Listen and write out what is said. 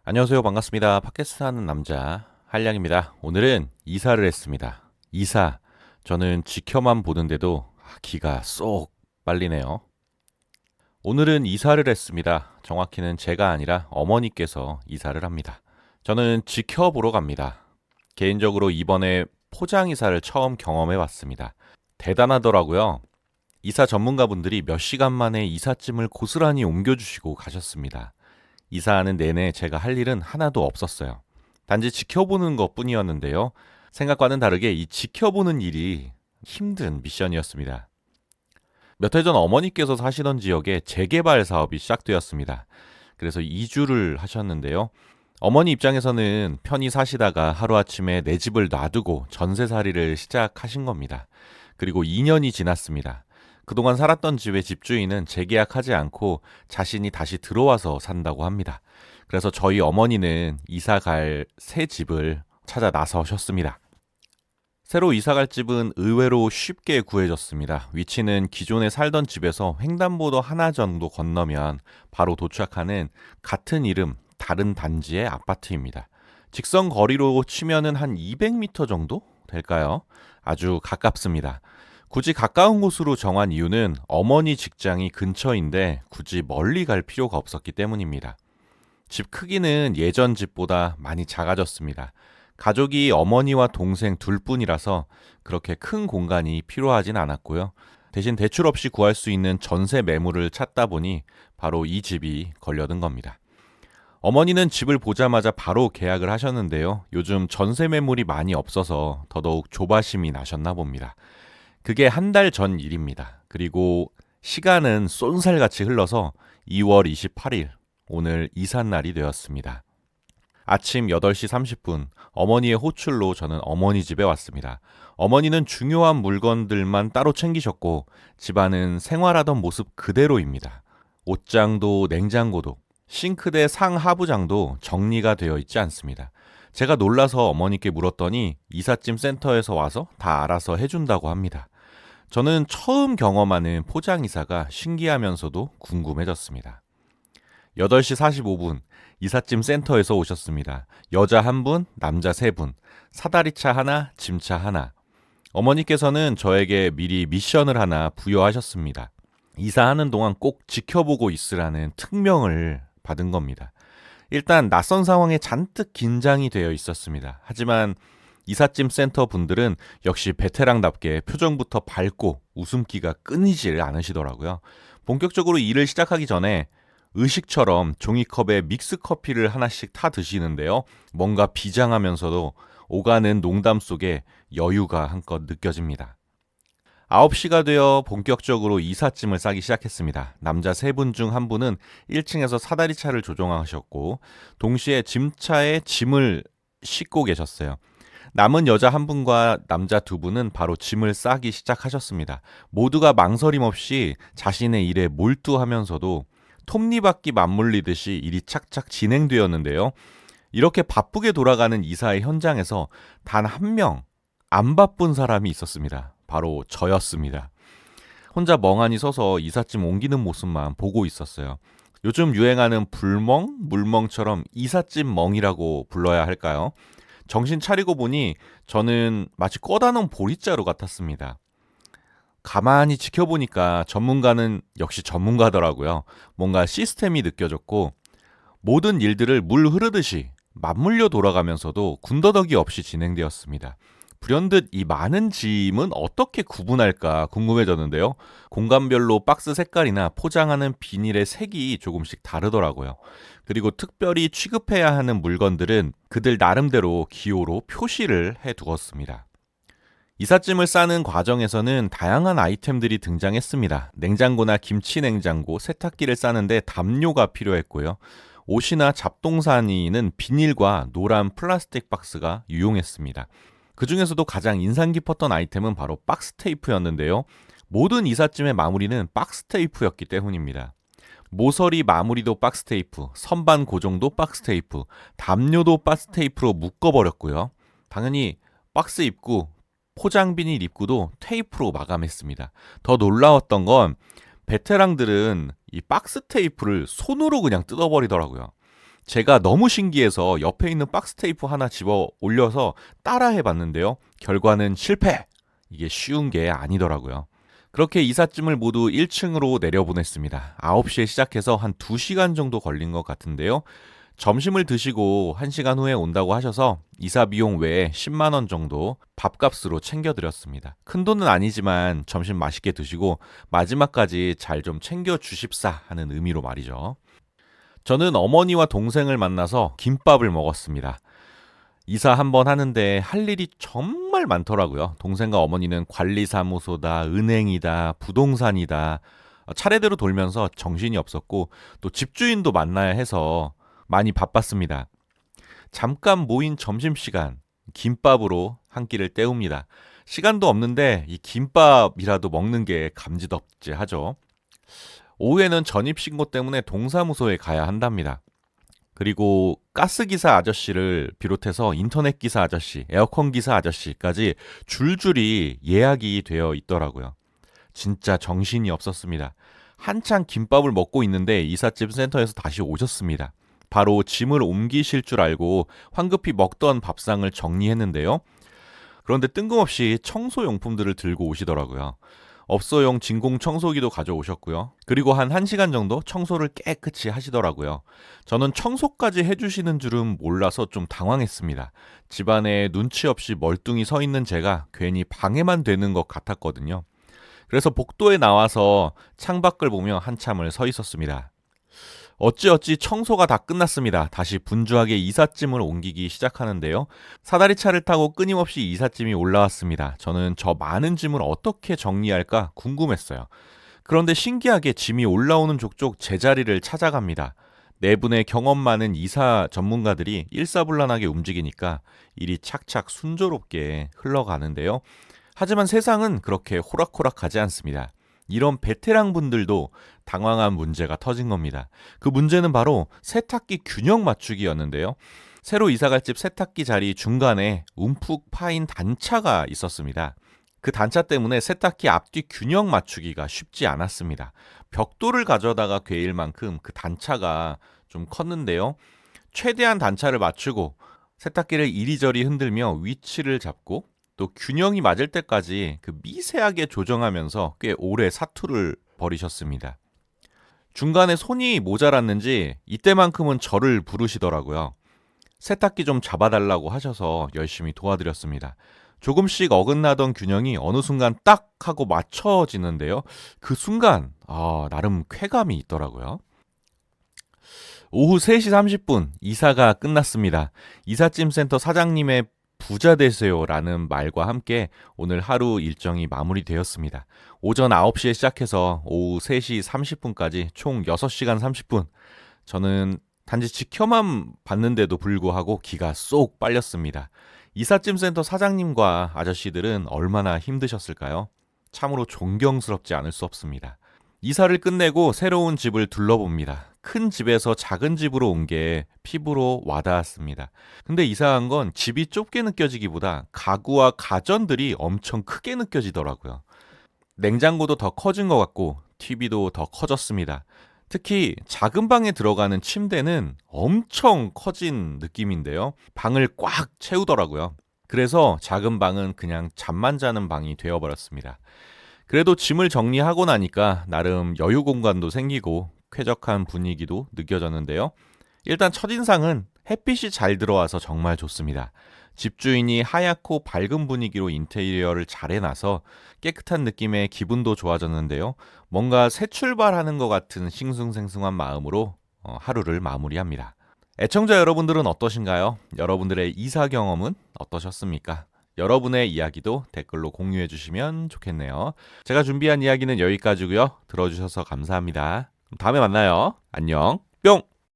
안녕하세요. 반갑습니다. 팟캐스트 하는 남자 한량입니다. 오늘은 이사를 했습니다. 이사. 저는 지켜만 보는데도 기가 쏙 빨리네요. 오늘은 이사를 했습니다. 정확히는 제가 아니라 어머니께서 이사를 합니다. 저는 지켜보러 갑니다. 개인적으로 이번에 포장 이사를 처음 경험해 봤습니다. 대단하더라고요. 이사 전문가분들이 몇 시간 만에 이삿짐을 고스란히 옮겨주시고 가셨습니다. 이사하는 내내 제가 할 일은 하나도 없었어요. 단지 지켜보는 것 뿐이었는데요. 생각과는 다르게 이 지켜보는 일이 힘든 미션이었습니다. 몇 해 전 어머니께서 사시던 지역에 재개발 사업이 시작되었습니다. 그래서 이주를 하셨는데요. 어머니 입장에서는 편히 사시다가 하루아침에 내 집을 놔두고 전세살이를 시작하신 겁니다. 그리고 2년이 지났습니다. 그동안 살았던 집의 집주인은 재계약하지 않고 자신이 다시 들어와서 산다고 합니다. 그래서 저희 어머니는 이사 갈 새 집을 찾아 나서셨습니다. 새로 이사 갈 집은 의외로 쉽게 구해졌습니다. 위치는 기존에 살던 집에서 횡단보도 하나 정도 건너면 바로 도착하는 같은 이름, 다른 단지의 아파트입니다. 직선 거리로 치면은 한 200m 정도 될까요? 아주 가깝습니다. 굳이 가까운 곳으로 정한 이유는 어머니 직장이 근처인데 굳이 멀리 갈 필요가 없었기 때문입니다. 집 크기는 예전 집보다 많이 작아졌습니다. 가족이 어머니와 동생 둘뿐이라서 그렇게 큰 공간이 필요하진 않았고요. 대신 대출 없이 구할 수 있는 전세 매물을 찾다 보니 바로 이 집이 걸려든 겁니다. 어머니는 집을 보자마자 바로 계약을 하셨는데요. 요즘 전세 매물이 많이 없어서 더더욱 조바심이 나셨나 봅니다. 그게 한 달 전 일입니다. 그리고 시간은 쏜살같이 흘러서 2월 28일, 오늘 이삿날이 되었습니다. 아침 8시 30분, 어머니의 호출로 저는 어머니 집에 왔습니다. 어머니는 중요한 물건들만 따로 챙기셨고, 집안은 생활하던 모습 그대로입니다. 옷장도 냉장고도, 싱크대 상하부장도 정리가 되어 있지 않습니다. 제가 놀라서 어머니께 물었더니 이삿짐 센터에서 와서 다 알아서 해준다고 합니다. 저는 처음 경험하는 포장이사가 신기하면서도 궁금해졌습니다. 8시 45분 이삿짐 센터에서 오셨습니다. 여자 1분, 남자 3분, 사다리차 하나, 짐차 하나. 어머니께서는 저에게 미리 미션을 하나 부여하셨습니다. 이사하는 동안 꼭 지켜보고 있으라는 특명을 받은 겁니다. 일단 낯선 상황에 잔뜩 긴장이 되어 있었습니다. 하지만 이삿짐 센터 분들은 역시 베테랑답게 표정부터 밝고 웃음기가 끊이질 않으시더라고요. 본격적으로 일을 시작하기 전에 의식처럼 종이컵에 믹스커피를 하나씩 타 드시는데요. 뭔가 비장하면서도 오가는 농담 속에 여유가 한껏 느껴집니다. 9시가 되어 본격적으로 이삿짐을 싸기 시작했습니다. 남자 3분 중 1분은 1층에서 사다리차를 조종하셨고 동시에 짐차에 짐을 싣고 계셨어요. 남은 여자 1분과 남자 2분은 바로 짐을 싸기 시작하셨습니다. 모두가 망설임 없이 자신의 일에 몰두하면서도 톱니바퀴 맞물리듯이 일이 착착 진행되었는데요. 이렇게 바쁘게 돌아가는 이사의 현장에서 단 한 명 안 바쁜 사람이 있었습니다. 바로 저였습니다. 혼자 멍하니 서서 이삿짐 옮기는 모습만 보고 있었어요. 요즘 유행하는 불멍, 물멍처럼 이삿짐 멍이라고 불러야 할까요? 정신 차리고 보니 저는 마치 꺼다 놓은 보리자루 같았습니다. 가만히 지켜보니까 전문가는 역시 전문가더라고요. 뭔가 시스템이 느껴졌고 모든 일들을 물 흐르듯이 맞물려 돌아가면서도 군더더기 없이 진행되었습니다. 불현듯 이 많은 짐은 어떻게 구분할까 궁금해졌는데요. 공간별로 박스 색깔이나 포장하는 비닐의 색이 조금씩 다르더라고요. 그리고 특별히 취급해야 하는 물건들은 그들 나름대로 기호로 표시를 해두었습니다. 이삿짐을 싸는 과정에서는 다양한 아이템들이 등장했습니다. 냉장고나 김치 냉장고, 세탁기를 싸는데 담요가 필요했고요. 옷이나 잡동사니는 비닐과 노란 플라스틱 박스가 유용했습니다. 그 중에서도 가장 인상 깊었던 아이템은 바로 박스 테이프였는데요. 모든 이삿짐의 마무리는 박스 테이프였기 때문입니다. 모서리 마무리도 박스 테이프, 선반 고정도 박스 테이프, 담요도 박스 테이프로 묶어버렸고요. 당연히 박스 입구, 포장 비닐 입구도 테이프로 마감했습니다. 더 놀라웠던 건 베테랑들은 이 박스 테이프를 손으로 그냥 뜯어버리더라고요. 제가 너무 신기해서 옆에 있는 박스 테이프 하나 집어 올려서 따라해 봤는데요. 결과는 실패! 이게 쉬운 게 아니더라고요. 그렇게 이삿짐을 모두 1층으로 내려보냈습니다. 9시에 시작해서 한 2시간 정도 걸린 것 같은데요. 점심을 드시고 1시간 후에 온다고 하셔서 이사 비용 외에 10만 원 정도 밥값으로 챙겨드렸습니다. 큰돈은 아니지만 점심 맛있게 드시고 마지막까지 잘 좀 챙겨주십사 하는 의미로 말이죠. 저는 어머니와 동생을 만나서 김밥을 먹었습니다. 이사 한번 하는데 할 일이 정말 많더라고요. 동생과 어머니는 관리사무소다, 은행이다, 부동산이다. 차례대로 돌면서 정신이 없었고 또 집주인도 만나야 해서 많이 바빴습니다. 잠깐 모인 점심시간, 김밥으로 한 끼를 때웁니다. 시간도 없는데 이 김밥이라도 먹는 게 감지덕지하죠. 오후에는 전입신고 때문에 동사무소에 가야 한답니다. 그리고 가스기사 아저씨를 비롯해서 인터넷 기사 아저씨, 에어컨 기사 아저씨까지 줄줄이 예약이 되어 있더라고요. 진짜 정신이 없었습니다. 한창 김밥을 먹고 있는데 이삿짐 센터에서 다시 오셨습니다. 바로 짐을 옮기실 줄 알고 황급히 먹던 밥상을 정리했는데요. 그런데 뜬금없이 청소용품들을 들고 오시더라고요. 업소용 진공 청소기도 가져오셨고요. 그리고 한 1시간 정도 청소를 깨끗이 하시더라고요. 저는 청소까지 해주시는 줄은 몰라서 좀 당황했습니다. 집안에 눈치 없이 멀뚱히 서 있는 제가 괜히 방해만 되는 것 같았거든요. 그래서 복도에 나와서 창밖을 보며 한참을 서 있었습니다. 어찌어찌 청소가 다 끝났습니다. 다시 분주하게 이삿짐을 옮기기 시작하는데요. 사다리차를 타고 끊임없이 이삿짐이 올라왔습니다. 저는 저 많은 짐을 어떻게 정리할까 궁금했어요. 그런데 신기하게 짐이 올라오는 족족 제자리를 찾아갑니다. 네 분의 경험 많은 이사 전문가들이 일사불란하게 움직이니까 일이 착착 순조롭게 흘러가는데요. 하지만 세상은 그렇게 호락호락하지 않습니다. 이런 베테랑 분들도 당황한 문제가 터진 겁니다. 그 문제는 바로 세탁기 균형 맞추기였는데요. 새로 이사갈 집 세탁기 자리 중간에 움푹 파인 단차가 있었습니다. 그 단차 때문에 세탁기 앞뒤 균형 맞추기가 쉽지 않았습니다. 벽돌을 가져다가 괴일 만큼 그 단차가 좀 컸는데요. 최대한 단차를 맞추고 세탁기를 이리저리 흔들며 위치를 잡고 또 균형이 맞을 때까지 그 미세하게 조정하면서 꽤 오래 사투를 벌이셨습니다. 중간에 손이 모자랐는지 이때만큼은 저를 부르시더라고요. 세탁기 좀 잡아달라고 하셔서 열심히 도와드렸습니다. 조금씩 어긋나던 균형이 어느 순간 딱 하고 맞춰지는데요. 그 순간 나름 쾌감이 있더라고요. 오후 3시 30분 이사가 끝났습니다. 이삿짐 센터 사장님의 부자 되세요라는 말과 함께 오늘 하루 일정이 마무리되었습니다. 오전 9시에 시작해서 오후 3시 30분까지 총 6시간 30분. 저는 단지 지켜만 봤는데도 불구하고 기가 쏙 빨렸습니다. 이삿짐 센터 사장님과 아저씨들은 얼마나 힘드셨을까요? 참으로 존경스럽지 않을 수 없습니다. 이사를 끝내고 새로운 집을 둘러봅니다. 큰 집에서 작은 집으로 온 게 피부로 와닿았습니다. 근데 이상한 건 집이 좁게 느껴지기보다 가구와 가전들이 엄청 크게 느껴지더라고요. 냉장고도 더 커진 것 같고 TV도 더 커졌습니다. 특히 작은 방에 들어가는 침대는 엄청 커진 느낌인데요. 방을 꽉 채우더라고요. 그래서 작은 방은 그냥 잠만 자는 방이 되어버렸습니다. 그래도 짐을 정리하고 나니까 나름 여유 공간도 생기고 쾌적한 분위기도 느껴졌는데요. 일단 첫인상은 햇빛이 잘 들어와서 정말 좋습니다. 집주인이 하얗고 밝은 분위기로 인테리어를 잘 해놔서 깨끗한 느낌에 기분도 좋아졌는데요. 뭔가 새 출발하는 것 같은 싱숭생숭한 마음으로 하루를 마무리합니다. 애청자 여러분들은 어떠신가요? 여러분들의 이사 경험은 어떠셨습니까? 여러분의 이야기도 댓글로 공유해 주시면 좋겠네요. 제가 준비한 이야기는 여기까지고요. 들어주셔서 감사합니다. 다음에 만나요. 안녕. 뿅!